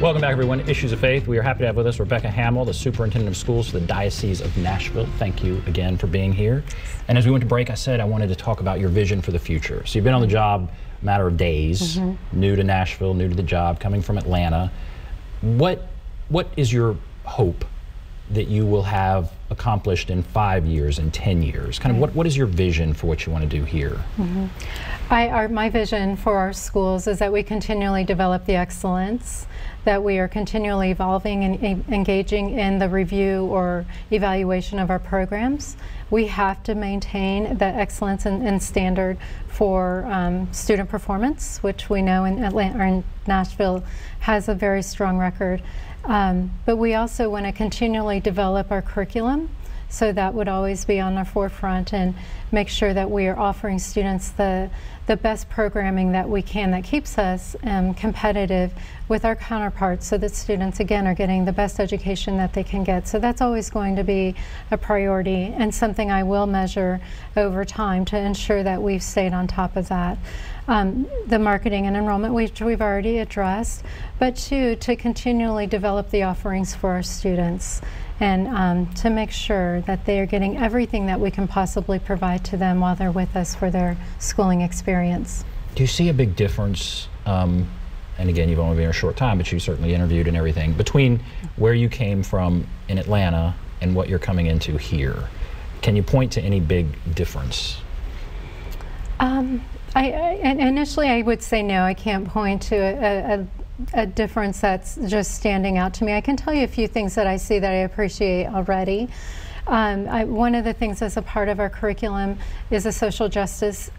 Welcome back, everyone. Issues of Faith. We are happy to have with us Rebecca Hammel, the Superintendent of Schools for the Diocese of Nashville. Thank you again for being here. And as we went to break, I said I wanted to talk about your vision for the future. So you've been on the job a matter of days, new to Nashville, new to the job, coming from Atlanta. What is your hope that you will have accomplished in 5 years, in 10 years? Kind of what is your vision for what you want to do here? My vision for our schools is that we continually develop the excellence, that we are continually evolving and engaging in the review or evaluation of our programs. We have to maintain that excellence and standard for student performance, which we know in Atlanta or in Nashville has a very strong record. But we also want to continually develop our curriculum, so that would always be on our forefront, and make sure that we are offering students the best programming that we can, that keeps us competitive with our counterparts, so that students again are getting the best education that they can get. So that's always going to be a priority, and something I will measure over time to ensure that we've stayed on top of that. The marketing and enrollment, which we've already addressed, but to continually develop the offerings for our students, and to make sure that they are getting everything that we can possibly provide to them while they're with us for their schooling experience. Do you see a big difference, and again, you've only been here a short time, but you certainly interviewed and everything, between where you came from in Atlanta and what you're coming into here? Can you point to any big difference? Initially I would say no, I can't point to a difference that's just standing out to me. I can tell you a few things that I see that I appreciate already. One of the things as a part of our curriculum is a social justice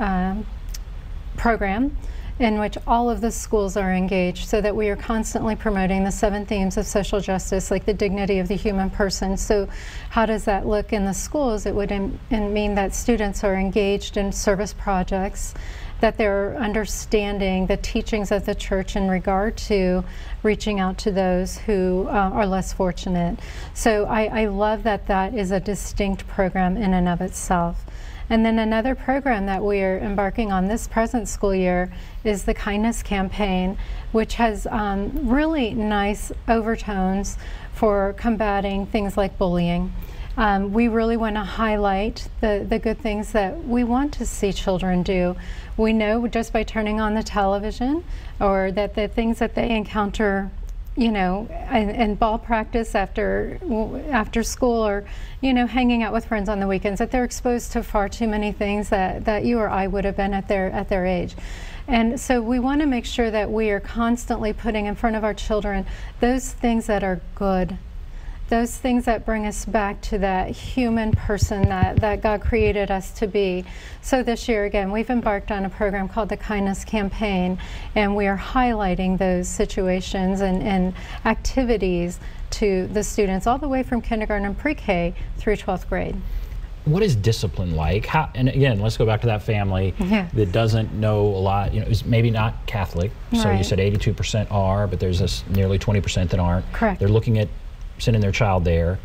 program, in which all of the schools are engaged, so that we are constantly promoting the 7 themes of social justice, like the dignity of the human person. So how does that look in the schools? It would mean that students are engaged in service projects, that they're understanding the teachings of the church in regard to reaching out to those who are less fortunate. So I love that that is a distinct program in and of itself. And then another program that we are embarking on this present school year is the Kindness Campaign, which has really nice overtones for combating things like bullying. We really want to highlight the good things that we want to see children do. We know just by turning on the television, or that the things that they encounter, you know, in ball practice after school, or, you know, hanging out with friends on the weekends, that they're exposed to far too many things that you or I would have been at their age. And so we want to make sure that we are constantly putting in front of our children those things that are good, those things that bring us back to that human person that God created us to be. So this year, again, we've embarked on a program called the Kindness Campaign, and we are highlighting those situations and activities to the students all the way from kindergarten and pre-K through 12th grade. What is discipline like? And again, let's go back to that family that doesn't know a lot, you know, is maybe not Catholic. So you said 82% are, but there's this nearly 20% that aren't. Correct. They're looking at sending their child there.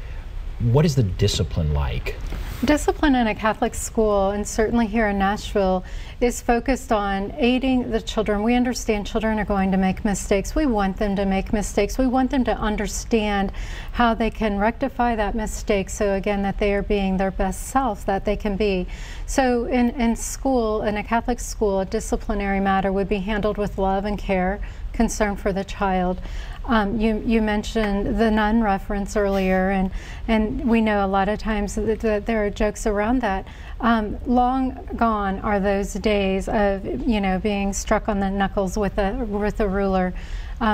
What is the discipline like? Discipline in a Catholic school, and certainly here in Nashville, is focused on aiding the children. We understand children are going to make mistakes. We want them to make mistakes. We want them to understand how they can rectify that mistake, so again, that they are being their best self that they can be. So in school, in a Catholic school, a disciplinary matter would be handled with love and care, concern for the child. You mentioned the nun reference earlier, and we know a lot of times that there are jokes around that. Long gone are those days of, you know, being struck on the knuckles with a ruler.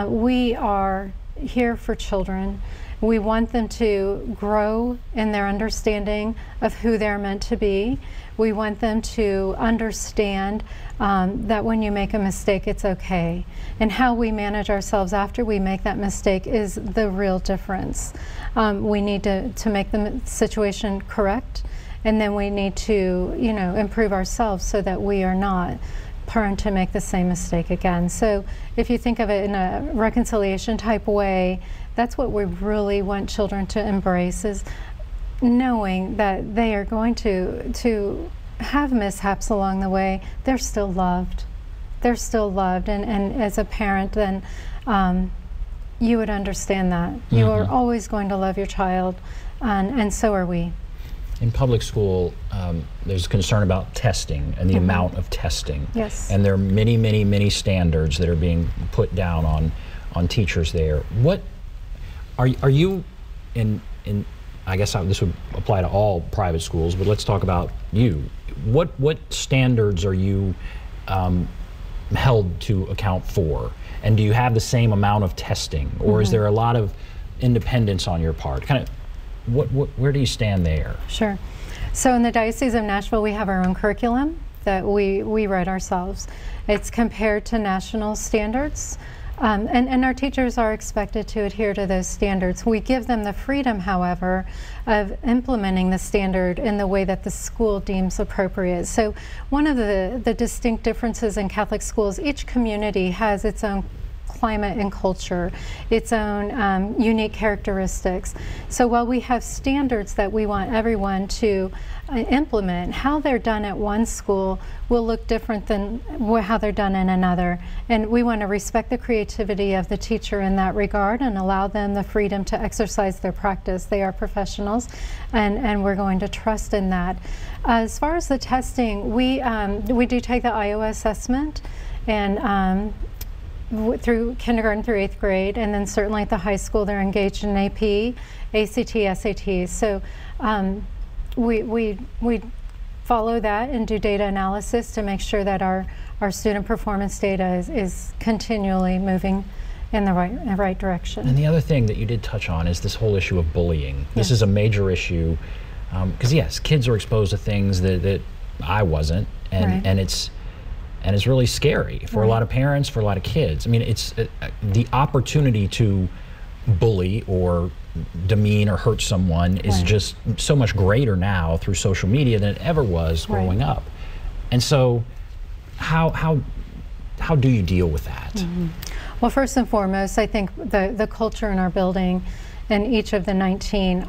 We are here for children. We want them to grow in their understanding of who they're meant to be. We want them to understand that when you make a mistake, it's okay. And how we manage ourselves after we make that mistake is the real difference. We need to make the situation correct, and then we need to, you know, improve ourselves so that we are not prone to make the same mistake again. So if you think of it in a reconciliation type way, that's what we really want children to embrace, is knowing that they are going to have mishaps along the way. They're still loved. They're still loved, and as a parent, then you would understand that. You are always going to love your child, and so are we. In public school, there's concern about testing and the amount of testing. Yes. And there are many, many, many standards that are being put down on teachers there. What are you in I guess this would apply to all private schools, but let's talk about you. What standards are you held to account for? And do you have the same amount of testing, or is there a lot of independence on your part? Kind of, where do you stand there? Sure. So in the Diocese of Nashville, we have our own curriculum that we write ourselves. It's compared to national standards, and our teachers are expected to adhere to those standards. We give them the freedom, however, of implementing the standard in the way that the school deems appropriate. So one of the distinct differences in Catholic schools, each community has its own climate and culture, its own unique characteristics. So while we have standards that we want everyone to implement, how they're done at one school will look different than how they're done in another. And we want to respect the creativity of the teacher in that regard and allow them the freedom to exercise their practice. They are professionals, and we're going to trust in that. As far as the testing, we do take the Iowa assessment, and through kindergarten through 8th grade, and then certainly at the high school they're engaged in AP, ACT, SAT. So we follow that and do data analysis to make sure that our student performance data is continually moving in the right direction. And the other thing that you did touch on is this whole issue of bullying. This Yes. is a major issue because yes, kids are exposed to things that I wasn't, and it's really scary for a lot of parents, for a lot of kids. I mean, it's the opportunity to bully or demean or hurt someone is just so much greater now through social media than it ever was growing up. And so how do you deal with that? Well, first and foremost, I think the culture in our building and each of the 19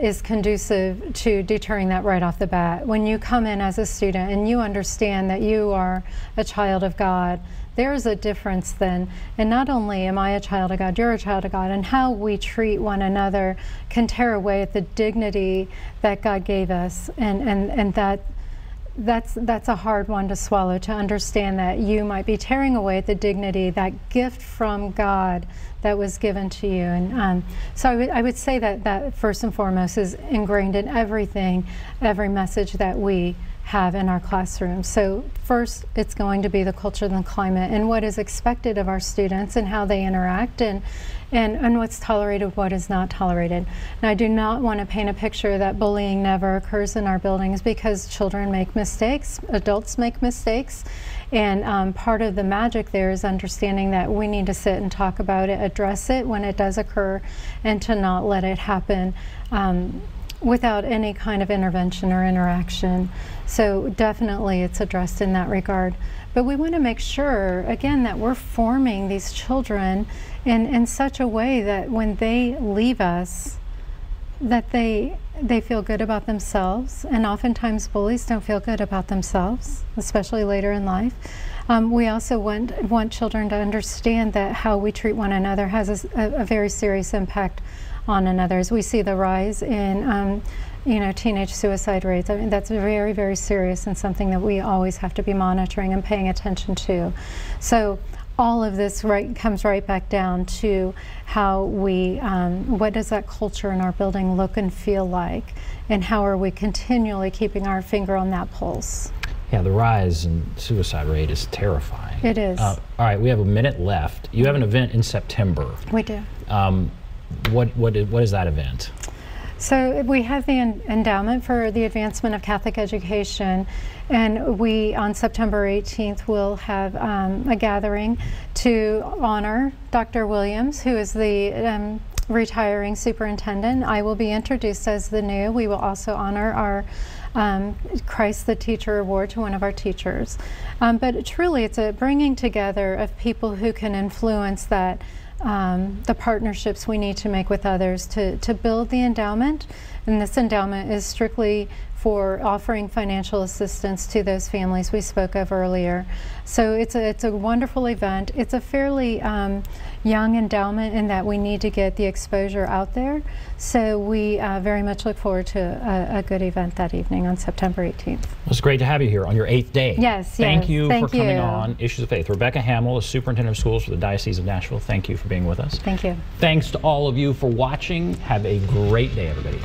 is conducive to deterring that right off the bat. When you come in as a student and you understand that you are a child of God, there's a difference then. And not only am I a child of God, you're a child of God, and how we treat one another can tear away at the dignity that God gave us. And that's a hard one to swallow, to understand that you might be tearing away at the dignity, that gift from God that was given to you. And so I would say that first and foremost is ingrained in everything, every message that we have in our classroom. So first, it's going to be the culture and the climate and what is expected of our students and how they interact, and what's tolerated, what is not tolerated. And I do not want to paint a picture that bullying never occurs in our buildings, because children make mistakes, adults make mistakes, and part of the magic there is understanding that we need to sit and talk about it, address it when it does occur, and to not let it happen without any kind of intervention or interaction. So definitely it's addressed in that regard. But we want to make sure, again, that we're forming these children in such a way that when they leave us, that they feel good about themselves. And oftentimes bullies don't feel good about themselves, especially later in life. We also want children to understand that how we treat one another has a very serious impact on another. As we see the rise in teenage suicide rates, I mean, that's very, very serious and something that we always have to be monitoring and paying attention to. So all of this comes right back down to how we, what does that culture in our building look and feel like, and how are we continually keeping our finger on that pulse. Yeah, the rise in suicide rate is terrifying. It is. All right, we have a minute left. You have an event in September. We do. What is that event? So we have the Endowment for the Advancement of Catholic Education, and we, on September 18th, will have a gathering to honor Dr. Williams, who is the retiring superintendent. I will be introduced as the new. We will also honor our Christ the Teacher Award to one of our teachers. But truly, it's a bringing together of people who can influence that the partnerships we need to make with others to build the endowment. And this endowment is strictly for offering financial assistance to those families we spoke of earlier. So it's a wonderful event. It's a fairly young endowment in that we need to get the exposure out there. So we very much look forward to a good event that evening on September 18th. It's great to have you here on your 8th day. Yes, Thank you Thank for coming on Issues of Faith. Rebecca Hammel, the Superintendent of Schools for the Diocese of Nashville. Thank you for being with us. Thank you. Thanks to all of you for watching. Have a great day, everybody.